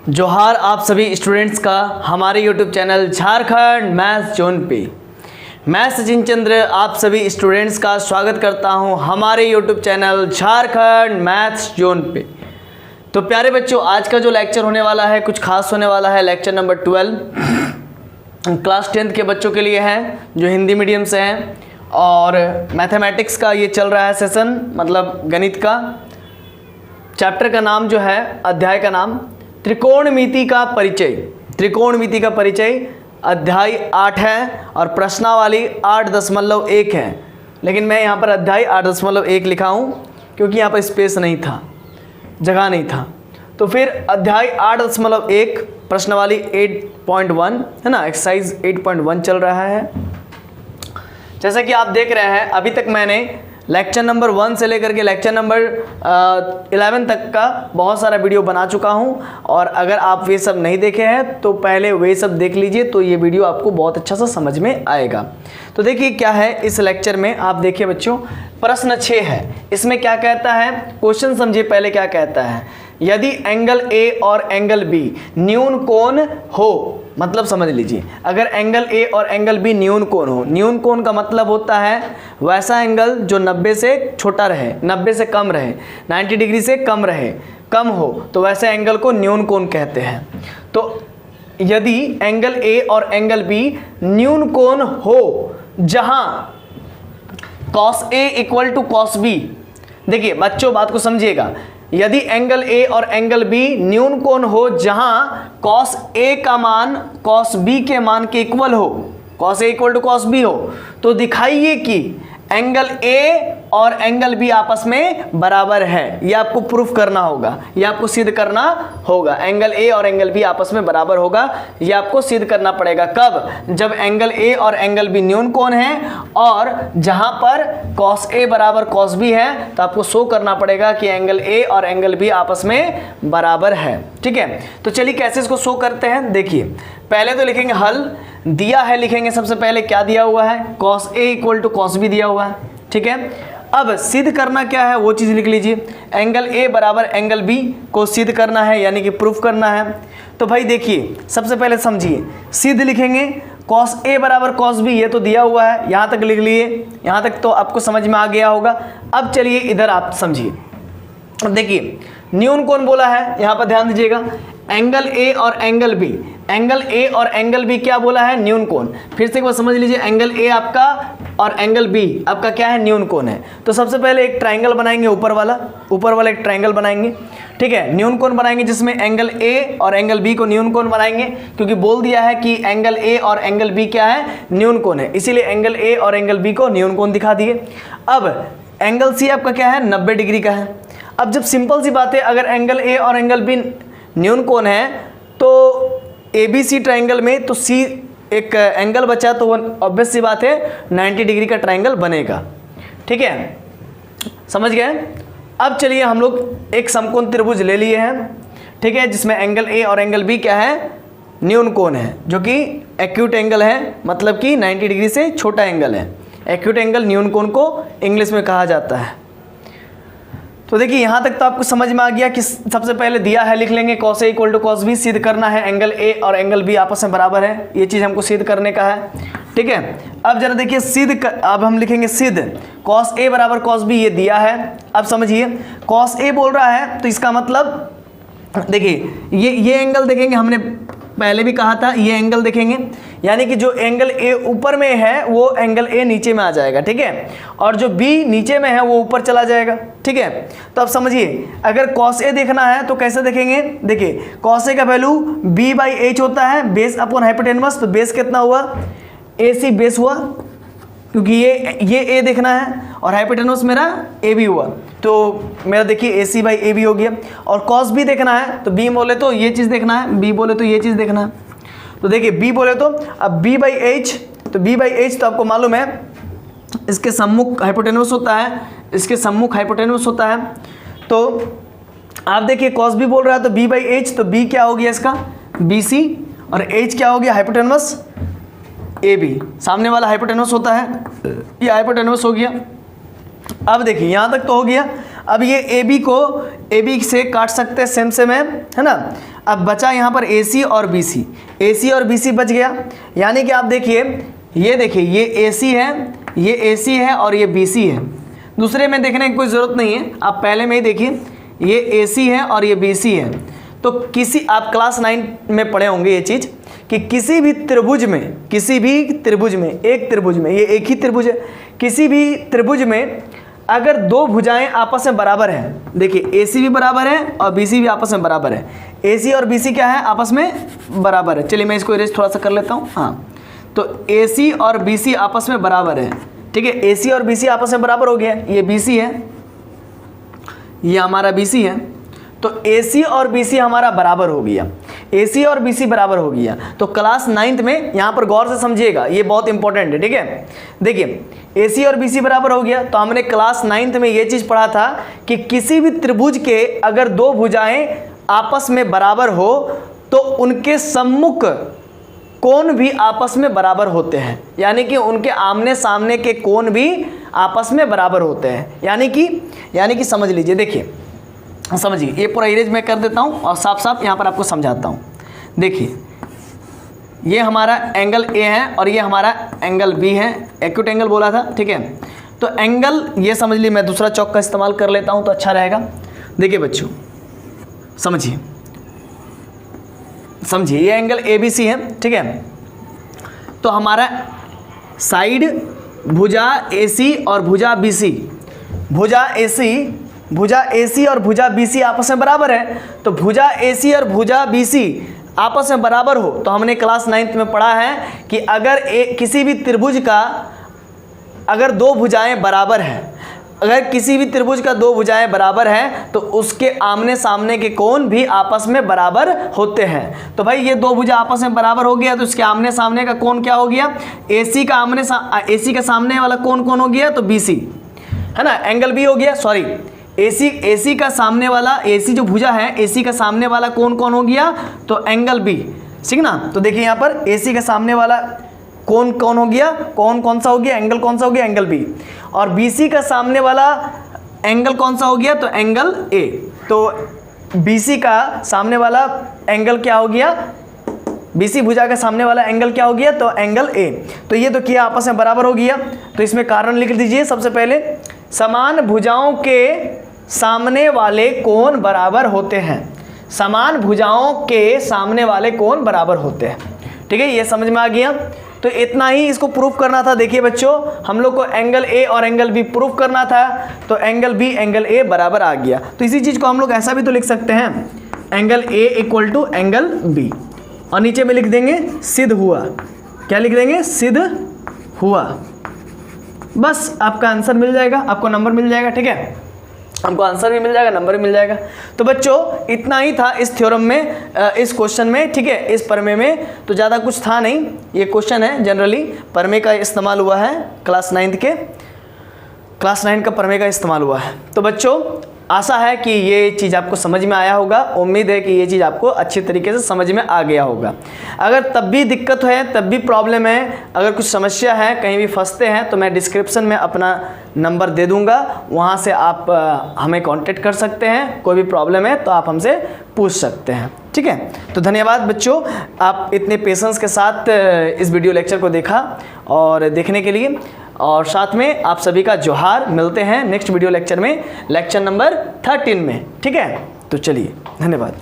जोहार आप सभी स्टूडेंट्स का हमारे YouTube channel Jharkhand maths zone पे। मैं सचिन चंद्र आप सभी स्टूडेंट्स का स्वागत करता हूं हमारे YouTube channel Jharkhand maths zone पे। तो प्यारे बच्चों, आज का जो लेक्चर होने वाला है कुछ खास होने वाला है। लेक्चर नंबर 12 क्लास 10th के बच्चों के लिए है जो हिंदी मीडियम से हैं, और मैथमेटिक्स का ये चल रहा है सेशन, मतलब गणित का। चैप्टर का नाम जो है, अध्याय का नाम त्रिकोणमिति का परिचय। त्रिकोणमिति का परिचय अध्याय 8 है और प्रश्नावली 8.1 है, लेकिन मैं यहाँ पर अध्याय 8.1 लिखा हूँ क्योंकि यहाँ पर स्पेस नहीं था, जगह नहीं था। तो फिर अध्याय 8.1 प्रश्नावली 8.1 है ना, एक्सरसाइज 8.1 चल रहा है। जैसा कि आप देख रहे हैं, अभी तक मैंने लेक्चर नंबर 1 से लेकर के लेक्चर नंबर 11 तक का बहुत सारा वीडियो बना चुका हूं, और अगर आप वे सब नहीं देखे हैं तो पहले वे सब देख लीजिए, तो ये वीडियो आपको बहुत अच्छा सा समझ में आएगा। तो देखिए क्या है इस लेक्चर में, आप देखिए बच्चों, प्रश्न 6 है। इसमें क्या कहता है, क्वेश्चन समझिए पहले क्या कहता है। यदि एंगल ए और एंगल बी न्यून कोण हो, मतलब समझ लीजिए, अगर एंगल ए और एंगल बी न्यून कोण हो, न्यून कोण का मतलब होता है वैसा एंगल जो 90 से छोटा रहे, 90 से कम रहे, 90 डिग्री से कम रहे, कम हो, तो वैसे एंगल को न्यून कोण कहते हैं। तो यदि एंगल ए और एंगल बी न्यून कोण हो जहां cos A equal to cos B, देखिए बच्चों बात को समझिएगा, यदि एंगल ए और एंगल बी न्यून कोण हो जहां cos A का मान cos B के मान के इक्वल हो, cos A equal to cos B हो, तो दिखाइए कि एंगल A और एंगल B आपस में बराबर है। ये आपको प्रूफ करना होगा, ये आपको सिद्ध करना होगा। एंगल A और एंगल B आपस में बराबर होगा, ये आपको सिद्ध करना पड़ेगा। कब? जब एंगल A और एंगल B न्यून कोण है, और जहां पर cos A बराबर cos B है, तो आपको शो करना पड़ेगा कि एंगल A और एंगल B आपस में बराबर है। ठीक है, तो चलिए कैसे इसको शो करते हैं। देखिए पहले तो लिखेंगे हल, दिया है लिखेंगे सबसे पहले क्या दिया हुआ है, cos A equal to cos B दिया हुआ है। ठीक है, अब सिद्ध करना क्या है वो चीज़ लिख लीजिए। एंगल A बराबर एंगल B को सिद्ध करना है, यानी कि प्रूफ करना है। तो भाई देखिए सबसे पहले समझिए, सिद्ध लिखेंगे cos A बराबर cos B, ये तो दिया हुआ है, यहाँ तक लिख लिए, यहाँ तक तो आपको समझ में आ गया होगा। अब चलिए इधर आप समझिए, देखिए न्यून कोण बोला है, यहाँ पर ध्यान दीजिएगा, एंगल A और एंगल B, एंगल A और एंगल B क्या बोला है, न्यून कोण। फिर से एक बार समझ लीजिए, एंगल A आपका और एंगल B आपका क्या है, न्यून कोण है। तो सबसे पहले एक ट्रायंगल बनाएंगे, ऊपर वाला एक ट्रायंगल बनाएंगे। ठीक है, न्यून कोण बनाएंगे जिसमें एंगल A और एंगल B को न्यून कोण बनाएंगे, क्योंकि बोल दिया है कि एंगल A और एंगल B क्या है, न्यून कोण है, इसीलिए एंगल A और एंगल B को न्यून कोण दिखा दिए। अब एंगल C आपका क्या है, 90 डिग्री का है। अब जब सिंपल सी बात है, अगर एंगल A और एंगल B न्यून कोण है तो ABC ट्रायंगल में तो C एक एंगल बचा, तो वो ऑब्वियस सी बात है 90 डिग्री का ट्रायंगल बनेगा। ठीक है, समझ गए। अब चलिए हम लोग एक समकोण त्रिभुज ले लिए हैं, ठीक है, जिसमें एंगल A और एंगल B क्या है, न्यून कोण है, जो कि एक्यूट एंगल है, मतलब कि 90 डिग्री से छोटा एंगल है। एक्यूट एंगल न्यून कोण को इंग्लिश में कहा जाता है। तो देखिए यहाँ तक तो आपको समझ में आ गया कि सबसे पहले दिया है लिख लेंगे cos A equal to cos B, सिद्ध करना है एंगल A और एंगल B आपस में बराबर है, ये चीज़ हमको सिद्ध करने का है। ठीक है, अब जरा देखिए अब हम लिखेंगे सिद्ध cos A बराबर cos B, ये दिया है। अब समझिए cos A बोल रहा है, तो इसका मतलब देखिए ये एंगल देखेंगे, हमने पहले भी कहा था, ये एंगल देखेंगे, यानी कि जो एंगल A ऊपर में है वो एंगल A नीचे में आ जाएगा। ठीक है, और जो B नीचे में है वो ऊपर चला जाएगा। ठीक है, तो अब समझिए, अगर cos A देखना है तो कैसे देखेंगे, देखिए cos A का वैल्यू B/H होता है, बेस अपॉन हाइपोटेनस। तो बेस कितना हुआ, AC बेस हुआ, क्योंकि ये A देखना है, और हाइपोटेनस मेरा AB हुआ, तो मेरा देखिए AC/AB हो गया। और cos B देखना है, तो B बोले तो ये चीज़ देखना है, B बोले तो ये चीज़ देखना है। तो देखिए B बोले तो अब B/H, तो B/H तो आपको मालूम है इसके सम्मुख हाइपोटेनस होता है, इसके सम्मुख हाइपोटेनस होता है। तो आप देखिए cos B बोल रहा है तो B/H, तो B क्या हो गया इसका, BC, और H क्या हो गया, हाइपोटेनस AB, सामने वाला हाइपोटेनस होता है, ये हाइपोटेनस हो गया। अब देखिए यहाँ तक तो हो गया। अब ये ए बी से काट सकते हैं सेम सेम है ना। अब बचा यहाँ पर ए सी और बी सी, ए सी और बी सी बच गया। यानी कि आप देखिए, ये देखिए ये ए सी है, ये ए सी है और ये बी सी है। दूसरे में देखने की कोई ज़रूरत नहीं है, आप पहले में ही देखिए ये ए सी है और ये बी सी है। तो किसी, आप क्लास 9 में पढ़े होंगे ये चीज़ कि किसी भी त्रिभुज में, एक त्रिभुज में, ये एक ही त्रिभुज है, किसी भी त्रिभुज में अगर दो भुजाएं आपस में बराबर हैं, देखिए ए सी भी बराबर है और बी सी भी आपस में बराबर है, ए सी और बी सी क्या है, आपस में बराबर है। चलिए मैं इसको इरेज थोड़ा सा कर लेता हूँ। हाँ, तो ए सी और बी सी आपस में बराबर है, ठीक है। ए सी और बी सी आपस में बराबर हो गया, ये बी सी है, ये हमारा बी सी है। तो ए सी और बी सी हमारा बराबर हो गया, ए सी और बी सी बराबर हो गया। तो क्लास 9th में यहाँ पर गौर से समझिएगा, ये बहुत इंपॉर्टेंट है, ठीक है। देखिए ए सी और बी सी बराबर हो गया, तो हमने क्लास 9th में ये चीज़ पढ़ा था कि किसी भी त्रिभुज के अगर दो भुजाएं आपस में बराबर हो तो उनके सम्मुख कोण भी आपस में बराबर होते हैं, यानी कि उनके आमने सामने के कोण भी आपस में बराबर होते हैं। यानी कि समझ लीजिए, देखिए समझिए, ये पूरा इरेज मैं कर देता हूँ और साफ साफ यहाँ पर आपको समझाता हूँ। देखिए ये हमारा एंगल ए है और ये हमारा एंगल बी है, एक्यूट एंगल बोला था, ठीक है। तो एंगल ये समझ लीजिए, मैं दूसरा चौक का इस्तेमाल कर लेता हूँ तो अच्छा रहेगा। देखिए बच्चों समझिए, ये एंगल ए बी सी है, ठीक है। तो हमारा साइड भुजा ए सी और भुजा बी सी, भुजा ए सी और भुजा बी सी आपस में बराबर है। तो भुजा ए सी और भुजा बी सी आपस में बराबर हो तो हमने क्लास 9th में पढ़ा है कि अगर किसी भी त्रिभुज का अगर दो भुजाएं बराबर हैं, अगर किसी भी त्रिभुज का दो भुजाएं बराबर हैं तो उसके आमने सामने के कोण भी आपस में बराबर होते हैं। तो भाई ये दो भुजा आपस में बराबर हो गया तो इसके आमने सामने का कोण क्या हो गया, AC का सामने वाला कोण कौन हो गया, तो BC है ना, एंगल B हो गया। सॉरी, AC का सामने वाला, AC जो भुजा है AC का सामने वाला कोण कौन हो गया, तो एंगल B, ठीक ना। तो देखिए यहाँ पर AC का सामने वाला कोण कौन हो गया, कौन सा हो गया, एंगल कौन सा हो गया, एंगल B। और BC का सामने वाला एंगल कौन सा हो गया, तो एंगल A। तो BC का सामने वाला एंगल क्या हो गया, BC भुजा का सामने वाला एंगल क्या हो गया, तो एंगल A। तो ये तो किया आपस में बराबर हो गया। तो इसमें कारण लिख दीजिए सबसे पहले, समान भुजाओं के सामने वाले कोण बराबर होते हैं, समान भुजाओं के सामने वाले कोण बराबर होते हैं, ठीक है। ये समझ में आ गया। तो इतना ही इसको प्रूफ करना था। देखिए बच्चों, हम लोग को एंगल ए और एंगल बी प्रूफ करना था, तो एंगल बी एंगल ए बराबर आ गया। तो इसी चीज़ को हम लोग ऐसा भी तो लिख सकते हैं, angle A equal to angle B, और नीचे में लिख देंगे सिद्ध हुआ। क्या लिख देंगे, सिद्ध हुआ। बस आपका आंसर मिल जाएगा, आपको नंबर मिल जाएगा, ठीक है। हमको आंसर भी मिल जाएगा, नंबर भी मिल जाएगा। तो बच्चों इतना ही था इस थ्योरम में, इस क्वेश्चन में, ठीक है, इस प्रमेय में। तो ज़्यादा कुछ था नहीं, ये क्वेश्चन है जनरली प्रमेय का इस्तेमाल हुआ है क्लास 9 का प्रमेय का इस्तेमाल हुआ है। तो बच्चों आशा है कि ये चीज़ आपको समझ में आया होगा, उम्मीद है कि ये चीज़ आपको अच्छी तरीके से समझ में आ गया होगा। अगर तब भी दिक्कत है, तब भी प्रॉब्लम है, अगर कुछ समस्या है, कहीं भी फंसते हैं, तो मैं डिस्क्रिप्शन में अपना नंबर दे दूंगा, वहाँ से आप हमें कांटेक्ट कर सकते हैं। कोई भी प्रॉब्लम है तो आप हमसे पूछ सकते हैं, ठीक है। तो धन्यवाद बच्चों, आप इतने पेशेंस के साथ इस वीडियो लेक्चर को देखा और देखने के लिए, और साथ में आप सभी का जोहार। मिलते हैं नेक्स्ट वीडियो लेक्चर में, लेक्चर नंबर 13 में, ठीक है। तो चलिए, धन्यवाद।